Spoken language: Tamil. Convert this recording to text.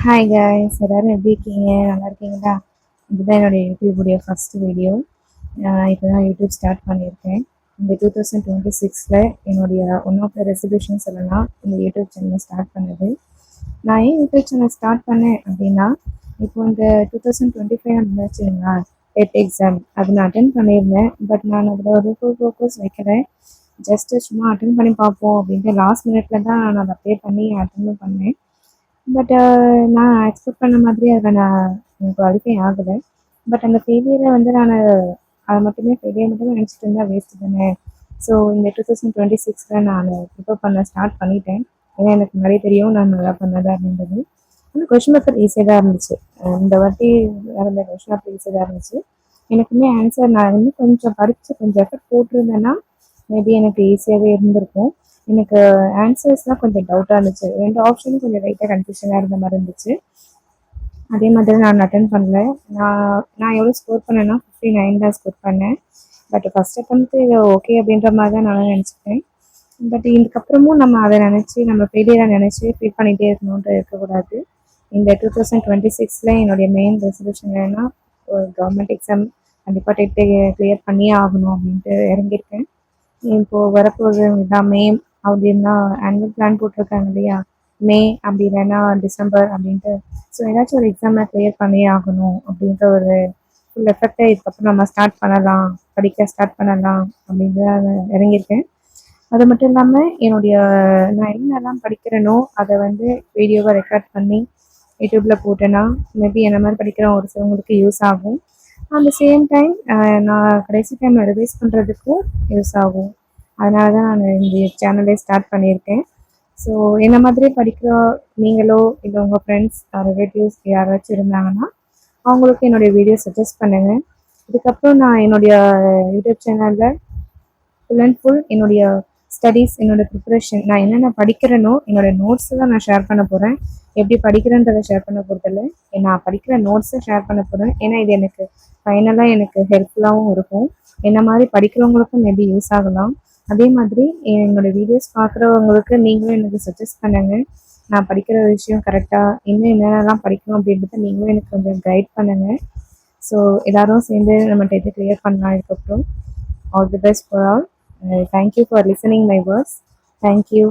ஹாய் காய்ஸ், எல்லாரும் எப்படி இருக்கீங்க? நல்லா இருக்கீங்களா? இதுதான் என்னுடைய யூடியூபுடைய ஃபஸ்ட் வீடியோ. இப்போ தான் யூடியூப் ஸ்டார்ட் பண்ணியிருக்கேன். இந்த 2026 என்னுடைய ஒன் ஆஃப் த ரெசல்யூஷன் சொல்லலாம் இந்த யூடியூப் சேனல் ஸ்டார்ட் பண்ணது. நான் ஏன் யூடியூப் சேனல் ஸ்டார்ட் பண்ணேன் அப்படின்னா, இப்போ இந்த 2025 இருந்துச்சுங்களா, டெட் எக்ஸாம் அது நான் அட்டன் பண்ணியிருந்தேன். பட் நான் அதில் ஒரு ஃபுல் ஃபோக்கஸ் வைக்கிறேன். ஜஸ்ட்டு சும்மா அட்டன் பண்ணி பார்ப்போம் அப்படின்ட்டு லாஸ்ட் மினிட்ல தான் நான் அதை அப்ளை பண்ணி அட்டன் பண்ணேன். பட் நான் எக்ஸ்பெக்ட் பண்ண மாதிரி அதில் எனக்கு குவாலிஃபை ஆகலை. பட் அந்த ஃபெயிலியரை நான் அதை மட்டுமே ஃபெயிலியர் மட்டுமே நினச்சிட்டு இருந்தால் வேஸ்ட்டு தானே. ஸோ இந்த 2026 நான் ப்ரிப்பேர் பண்ண ஸ்டார்ட் பண்ணிட்டேன். ஏன்னா எனக்கு நிறைய தெரியும் நான் நல்லா பண்ணதா அப்படின்றது. ஆனால் கொஷின் பேப்பர் ஈஸியாக தான் இருந்துச்சு. இந்த வாட்டி வேறு கொஷின் பேப்பர் ஈஸியாக தான் இருந்துச்சு. எனக்குமே ஆன்சர் நான் கொஞ்சம் படித்து கொஞ்சம் எஃபர்ட் போட்டிருந்தேன்னா மேபி எனக்கு ஈஸியாகவே இருந்திருக்கும். எனக்கு ஆன்சர்ஸ்லாம் கொஞ்சம் டவுட்டாக இருந்துச்சு. 2 ஆப்ஷனும் கொஞ்சம் லைட்டாக கன்ஃபியூஷனாக இருந்த மாதிரி இருந்துச்சு. அதே மாதிரி நான் அட்டன் பண்ணல. நான் எவ்வளோ ஸ்கோர் பண்ணேன்னா 59 தான் ஸ்கோர் பண்ணேன். பட் ஃபஸ்ட் அட்டம்ப்ட்டு இது ஓகே அப்படின்ற மாதிரி தான் நான் நினச்சிப்பேன். பட் இதுக்கப்புறமும் நம்ம அதை நினச்சி நம்ம ஃபெயிலியராக நினச்சி ஃபீல் பண்ணிகிட்டே இருக்கணுன்ட்டு இருக்கக்கூடாது. இந்த 2026 என்னுடைய மெயின் ரெசல்யூஷன் என்னென்னா, ஒரு கவர்மெண்ட் எக்ஸாம் கண்டிப்பாக டெட்டு கிளியர் பண்ணியே ஆகணும் அப்படின்ட்டு இறங்கியிருக்கேன். இப்போது வரப்போகுது இதான் மே அப்படின்னா ஆனுவல் பிளான் போட்டிருக்காங்க இல்லையா, மே அப்படி இல்லைன்னா டிசம்பர் அப்படின்ட்டு. ஸோ ஏதாச்சும் ஒரு எக்ஸாமை கிளியர் பண்ணியே ஆகணும் அப்படின்ற ஒரு ஃபுல் எஃபெக்டை இதுக்கப்புறம் நம்ம ஸ்டார்ட் பண்ணலாம், படிக்க ஸ்டார்ட் பண்ணலாம் அப்படின்ட்டு இறங்கியிருக்கேன். அது மட்டும் இல்லாமல் நான் என்னெல்லாம் படிக்கிறேனோ அதை வீடியோவை ரெக்கார்ட் பண்ணி யூடியூப்பில் போட்டேன்னா மேபி என்ன மாதிரி படிக்கிற ஒரு சிலவங்களுக்கு யூஸ் ஆகும். அந்த சேம் டைம் நான் கடைசி டைமில் ரிவைஸ் பண்ணுறதுக்கும் யூஸ் ஆகும். அதனால தான் நான் இந்த சேனலே ஸ்டார்ட் பண்ணியிருக்கேன். ஸோ என்ன மாதிரி படிக்கிற நீங்களோ இல்லை உங்கள் ஃப்ரெண்ட்ஸ் ரிலேட்டிவ்ஸ் யாராச்சும் இருந்தாங்கன்னா அவங்களுக்கு என்னுடைய வீடியோ சஜஸ்ட் பண்ணுங்கள். இதுக்கப்புறம் நான் என்னுடைய யூடியூப் சேனலில் ஃபுல் அண்ட் ஃபுல் என்னுடைய ஸ்டடீஸ், என்னோடய ப்ரிப்ரேஷன், நான் என்னென்ன படிக்கிறேனோ என்னோடய நோட்ஸை தான் நான் ஷேர் பண்ண போகிறேன். எப்படி படிக்கிறேன்றதை ஷேர் பண்ண போகிறதில்ல, நான் படிக்கிற நோட்ஸை ஷேர் பண்ண போகிறேன். ஏன்னா இது எனக்கு ஃபைனலாக எனக்கு ஹெல்ப்ஃபுல்லாகவும் இருக்கும். என்ன மாதிரி படிக்கிறவங்களுக்கும் மேபி யூஸ் ஆகலாம். அதே மாதிரி என்னோடய வீடியோஸ் பார்க்குறவங்களுக்கு நீங்களும் எனக்கு சஜஸ்ட் பண்ணுங்கள். நான் படிக்கிற விஷயம் கரெக்டாக இன்னும் என்னென்னலாம் படிக்கணும் அப்படின்றத நீங்களும் எனக்கு கொஞ்சம் கைட் பண்ணுங்கள். ஸோ எல்லோரும் சேர்ந்து நம்ம டெட்டு கிளியர் பண்ணலாம். இதுக்கப்புறம் all the best for all. Thank you for listening my words. Thank you.